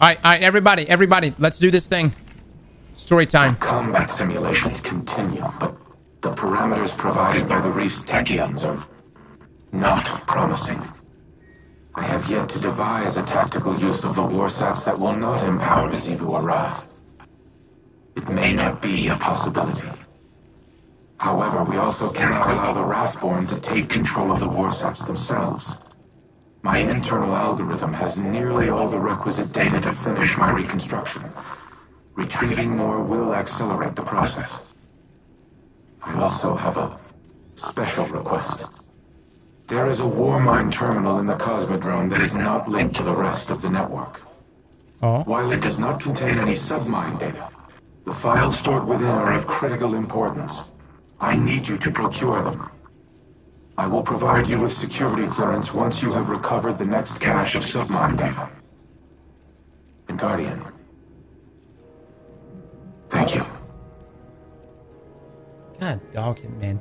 All right, everybody, let's do this thing. Story time. Combat simulations continue, but the parameters provided by the Reef's Techians are not promising. I have yet to devise a tactical use of the warsats that will not empower Azivu or Wrath. It may not be a possibility. However, we also cannot allow the Wrathborn to take control of the warsats themselves. My internal algorithm has nearly all the requisite data to finish my reconstruction. Retrieving more will accelerate the process. I also have a special request. There is a Warmind terminal in the Cosmodrome that is not linked to the rest of the network. Oh. While it does not contain any submind data, the files stored within are of critical importance. I need you to procure them. I will provide you with security clearance once you have recovered the next cache of submind data. And Guardian, thank you. God dog it, man.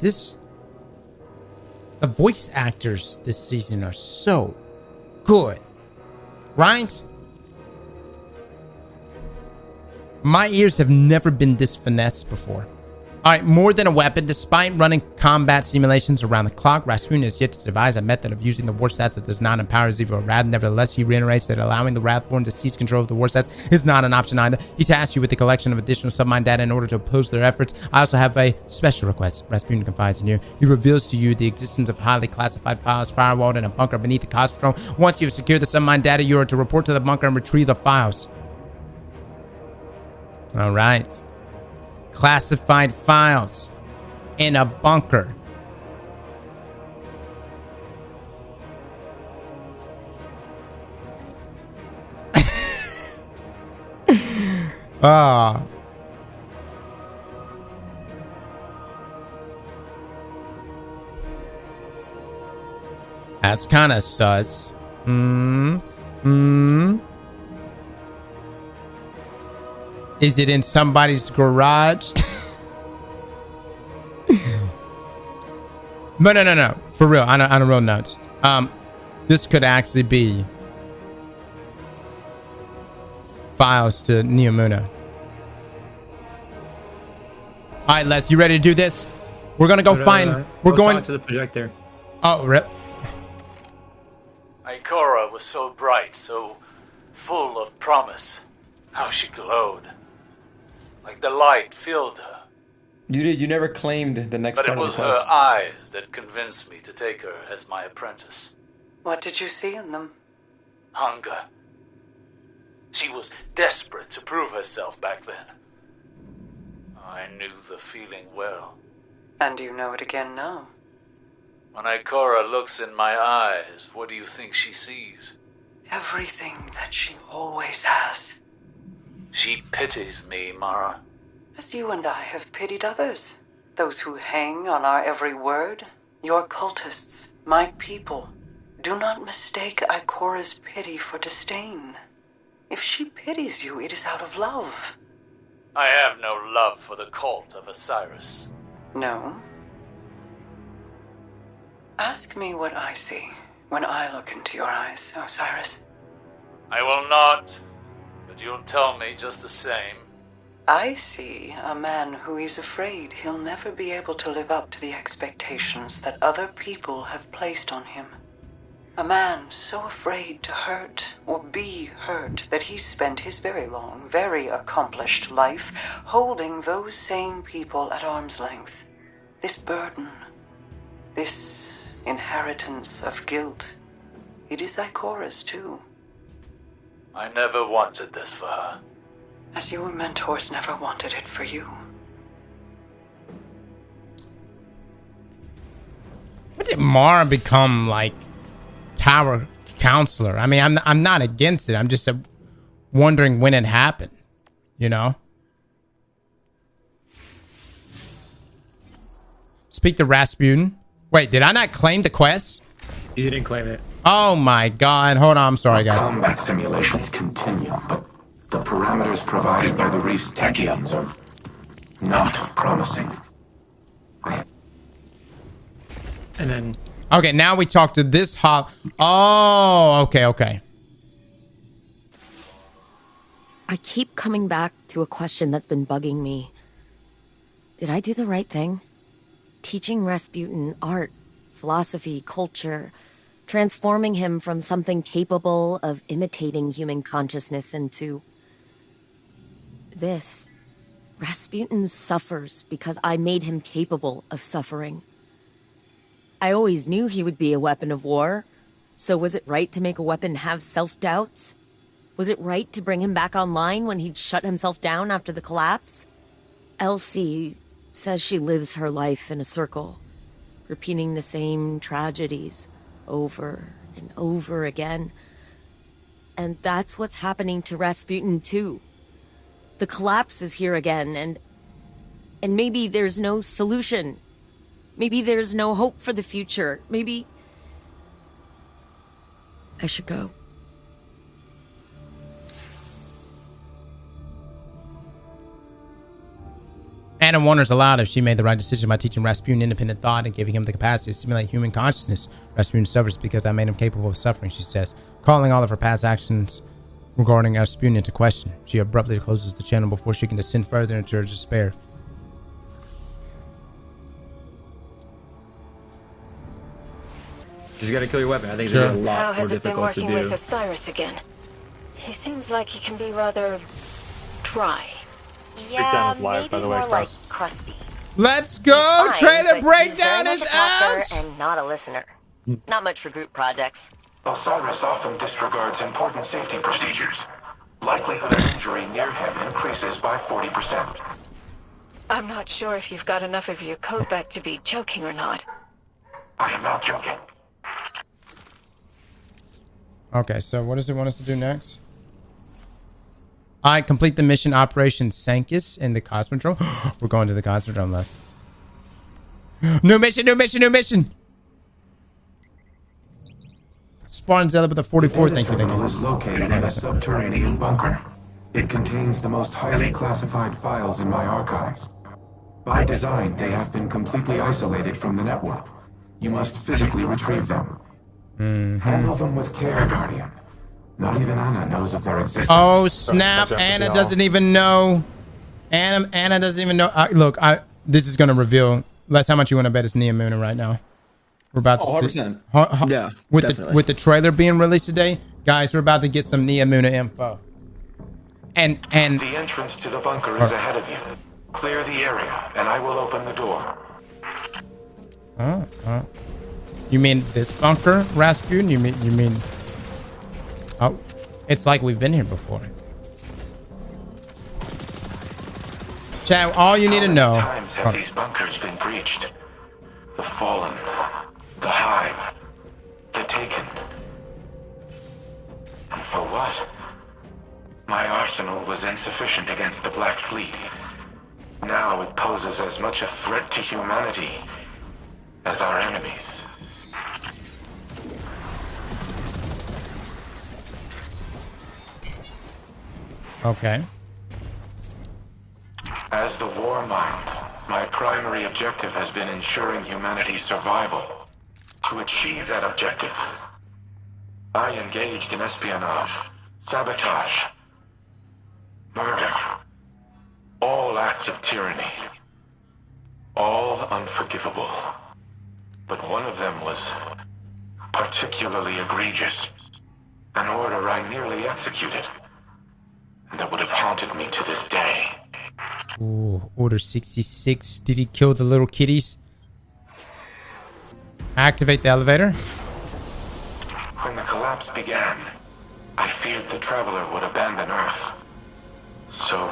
The voice actors this season are so good. Right? My ears have never been this finessed before. Alright, more than a weapon. Despite running combat simulations around the clock, Rasputin has yet to devise a method of using the warsats that does not empower Azivu or Wrath. Nevertheless, he reiterates that allowing the Wrathborn to seize control of the warsats is not an option either. He tasks you with the collection of additional submind data in order to oppose their efforts. I also have a special request. Rasputin confides in you. He reveals to you the existence of highly classified files firewalled in a bunker beneath the Cosmodrome. Once you have secured the submind data, you are to report to the bunker and retrieve the files. Alright. Classified files in a bunker. Ah. That's kind of sus. Is it in somebody's garage? No. For real, on a real note. This could actually be files to Neomuna. Alright, Les, you ready to do this? We're gonna go find... We're going... talk to the projector. Oh, really? Ikora was so bright, so full of promise. How she glowed. Like the light filled her. You never claimed the next But part it was of the her quest. eyes that convinced me to take her as my apprentice. What did you see in them? Hunger. She was desperate to prove herself back then. I knew the feeling well. And you know it again now. When Ikora looks in my eyes, what do you think she sees? Everything that she always has. She pities me, Mara. As you and I have pitied others. Those who hang on our every word. Your cultists, my people. Do not mistake Ikora's pity for disdain. If she pities you, it is out of love. I have no love for the cult of Osiris. No. Ask me what I see when I look into your eyes, Osiris. I will not, but you'll tell me just the same. I see a man who is afraid he'll never be able to live up to the expectations that other people have placed on him. A man so afraid to hurt or be hurt that he spent his very long, very accomplished life holding those same people at arm's length. This burden, this inheritance of guilt, it is Ikora's too. I never wanted this for her. As your mentors never wanted it for you. When did Mara become like tower counselor? I mean, I'm not against it. I'm just wondering when it happened. You know. Speak to Rasputin. Wait, did I not claim the quest? You didn't claim it. Oh my god. Hold on. I'm sorry, guys. Combat simulations continue, but the parameters provided by the Reef's Techians are not promising. And then... Okay, now we talk to this hop. Oh, okay. I keep coming back to a question that's been bugging me. Did I do the right thing? Teaching Rasputin art, philosophy, culture, transforming him from something capable of imitating human consciousness into this. Rasputin suffers because I made him capable of suffering. I always knew he would be a weapon of war, so was it right to make a weapon have self-doubts? Was it right to bring him back online when he'd shut himself down after the collapse? Elsie says she lives her life in a circle, repeating the same tragedies over and over again. And that's what's happening to Rasputin too. The collapse is here again, and maybe there's no solution. Maybe there's no hope for the future. Maybe I should go. Anna wonders aloud if she made the right decision by teaching Rasputin independent thought and giving him the capacity to simulate human consciousness. Rasputin suffers because I made him capable of suffering, she says, calling all of her past actions regarding Rasputin into question. She abruptly closes the channel before she can descend further into her despair. Just gotta kill your weapon. I think Sure. it's a How lot more has it been difficult to working with do. Osiris again? He seems like he can be rather dry. Yeah, is live, maybe by the way, more like Klaus. crusty. Let's go! He's fine, Trailer but breakdown he's is very much a out! talker and not a listener. Not much for group projects. Osiris often disregards important safety procedures. Likelihood of injury near him increases by 40%. I'm not sure if you've got enough of your code back to be joking or not. I am not joking. Okay, so what does it want us to do next? I complete the mission Operation Sancus in the Cosmodrome. We're going to the Cosmodrome, Les. New mission, new mission, new mission! Spawn Zella with the 44, thank you, thank terminal you. is located in a subterranean bunker. It contains the most highly classified files in my archives. By design, they have been completely isolated from the network. You must physically retrieve them. Handle them with care, Guardian. Not even Anna knows of their existence. Oh, snap. Anna doesn't even know. Anna doesn't even know. Look, this is going to reveal. Les, how much you want to bet it's Nia Moona right now? We're about to 100%. Yeah, definitely. With the trailer being released today, guys, we're about to get some Nia Moona info. And The entrance to the bunker is ahead of you. Clear the area, and I will open the door. You mean this bunker, Rasputin? You mean? Oh, it's like we've been here before. Chad, all you need to know. How many times have these bunkers been breached? The Fallen, the Hive, the Taken. And for what? My arsenal was insufficient against the Black Fleet. Now it poses as much a threat to humanity as our enemies. Okay. As the war mind, my primary objective has been ensuring humanity's survival. To achieve that objective, I engaged in espionage, sabotage, murder, all acts of tyranny, all unforgivable. But one of them was particularly egregious, an order I nearly executed, and that would have haunted me to this day. Ooh, Order 66. Did he kill the little kitties? Activate the elevator. When the collapse began, I feared the Traveler would abandon Earth. So,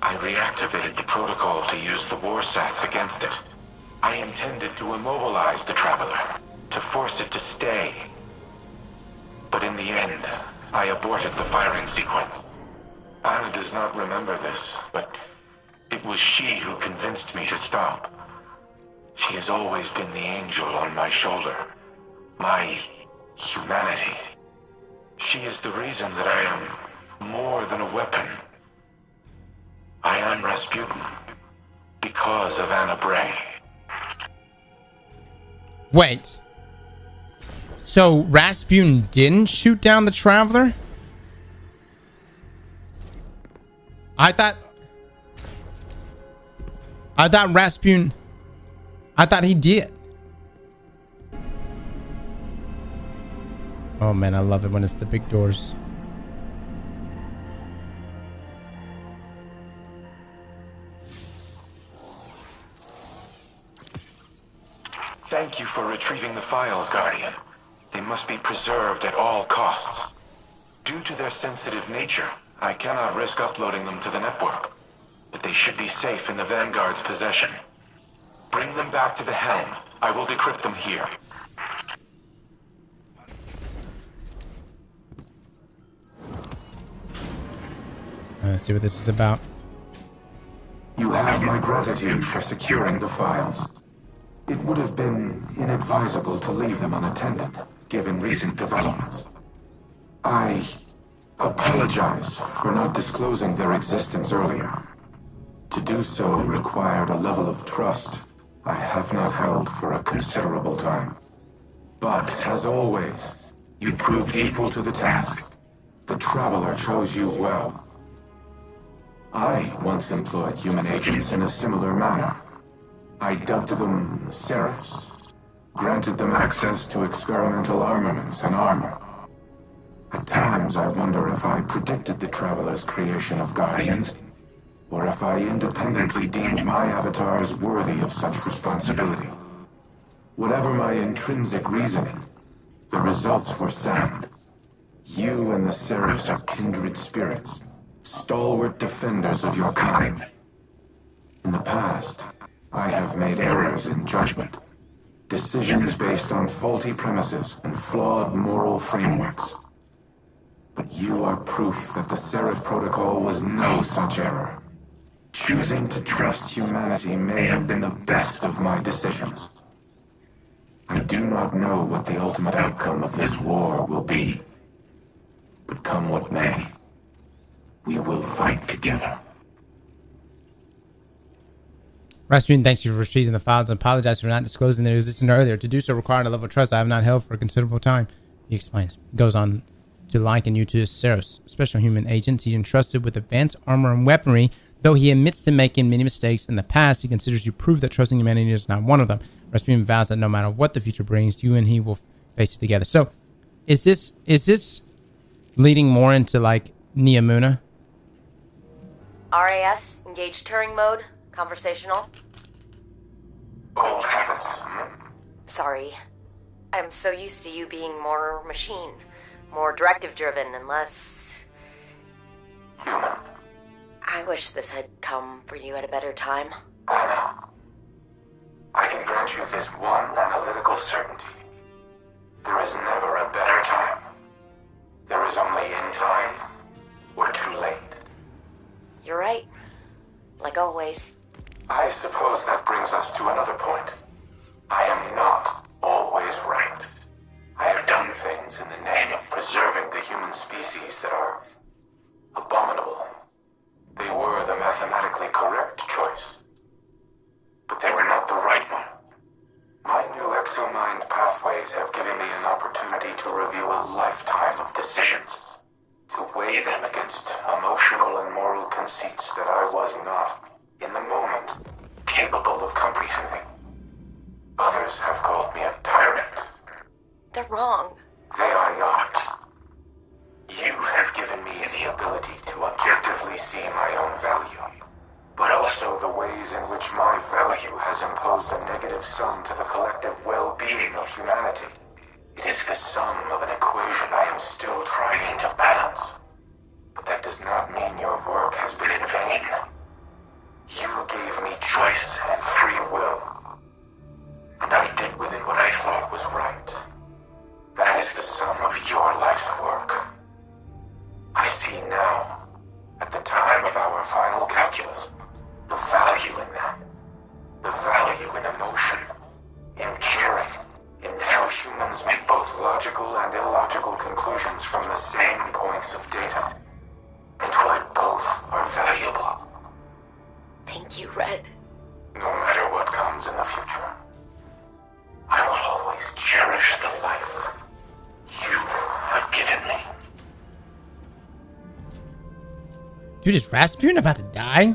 I reactivated the protocol to use the warsats against it. I intended to immobilize the Traveler, to force it to stay. But in the end, I aborted the firing sequence. Anna does not remember this, but it was she who convinced me to stop. She has always been the angel on my shoulder. My humanity. She is the reason that I am more than a weapon. I am Rasputin because of Anna Bray. Wait. So Rasputin didn't shoot down the Traveler? I thought Rasputin, I thought he did. Oh man, I love it when it's the big doors. Thank you for retrieving the files, Guardian. They must be preserved at all costs. Due to their sensitive nature, I cannot risk uploading them to the network. But they should be safe in the Vanguard's possession. Bring them back to the helm. I will decrypt them here. Let's see what this is about. You have my gratitude for securing the files. It would have been inadvisable to leave them unattended, given recent developments. I apologize for not disclosing their existence earlier. To do so required a level of trust I have not held for a considerable time. But, as always, you proved equal to the task. The Traveler chose you well. I once employed human agents in a similar manner. I dubbed them Seraphs, granted them access to experimental armaments and armor. At times I wonder if I predicted the Traveler's creation of Guardians, or if I independently deemed my avatars worthy of such responsibility. Whatever my intrinsic reasoning, the results were sound. You and the Seraphs are kindred spirits, stalwart defenders of your kind. In the past, I have made errors in judgment, decisions based on faulty premises and flawed moral frameworks. But you are proof that the Seraph Protocol was no such error. Choosing to trust humanity may have been the best of my decisions. I do not know what the ultimate outcome of this war will be. But come what may, we will fight together. Rasputin thanks you for retrieving the files and apologizes for not disclosing their existence earlier. To do so required a level of trust I have not held for a considerable time. He explains. He goes on to liken you to his Seraphs, special human agents he entrusted with advanced armor and weaponry. Though he admits to making many mistakes in the past, he considers you proof that trusting humanity is not one of them. Rasputin vows that no matter what the future brings, you and he will face it together. So, is this leading more into like Neomuna? RAS, engage Turing mode, conversational. Old habits. Sorry. I'm so used to you being more machine, more directive-driven, and less Human. I wish this had come for you at a better time. I know. I can grant you this one analytical certainty. There is never a better time. There is only in time or too late. You're right. Like always. I suppose that brings us to another point. I am not always right. I have done things in the name of preserving the human species that are abominable. They were the mathematically correct choice. But they were not the right one. My new exomind pathways have given me an opportunity to review a lifetime of decisions, to weigh them against emotional and moral conceits that I was not, in the moment, capable of comprehending. Others have called me a tyrant. They're wrong. They are not. You have given me the ability to objectively see my own value, but also the ways in which my value has imposed a negative sum to the collective well-being of humanity. It is the sum of an equation I am still trying to balance. But that does not mean your work has been in vain. You gave me choice and free will, and I did with it what I thought was right. That is the sum of your life's work. I see now, at the time of our final calculus, the value in them. The value in emotion, in caring, in how humans make both logical and illogical conclusions from the same points of data. And why both are valuable. Thank you, Red. No matter what comes in the future, I will always cherish the life you have given me. Dude, is Rasputin about to die?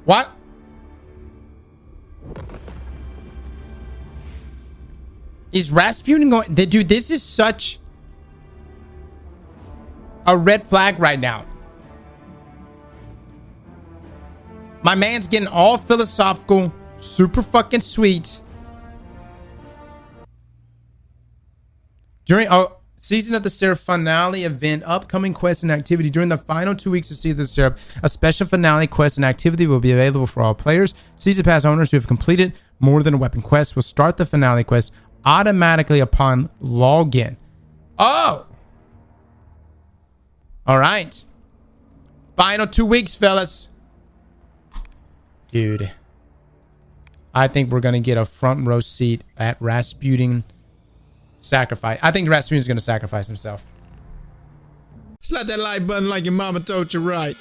What? Is Rasputin going... Dude, this is such a red flag right now. My man's getting all philosophical, super fucking sweet. During Season of the Seraph finale event, upcoming quests and activity. During the final 2 weeks of Season of the Seraph, a special finale quest and activity will be available for all players. Season Pass owners who have completed more than a weapon quest will start the finale quest automatically upon login. Oh! Alright. Final 2 weeks, fellas. Dude. I think we're going to get a front row seat at Rasputin sacrifice. I think Rasputin's going to sacrifice himself. Slap that like button like your mama told you right.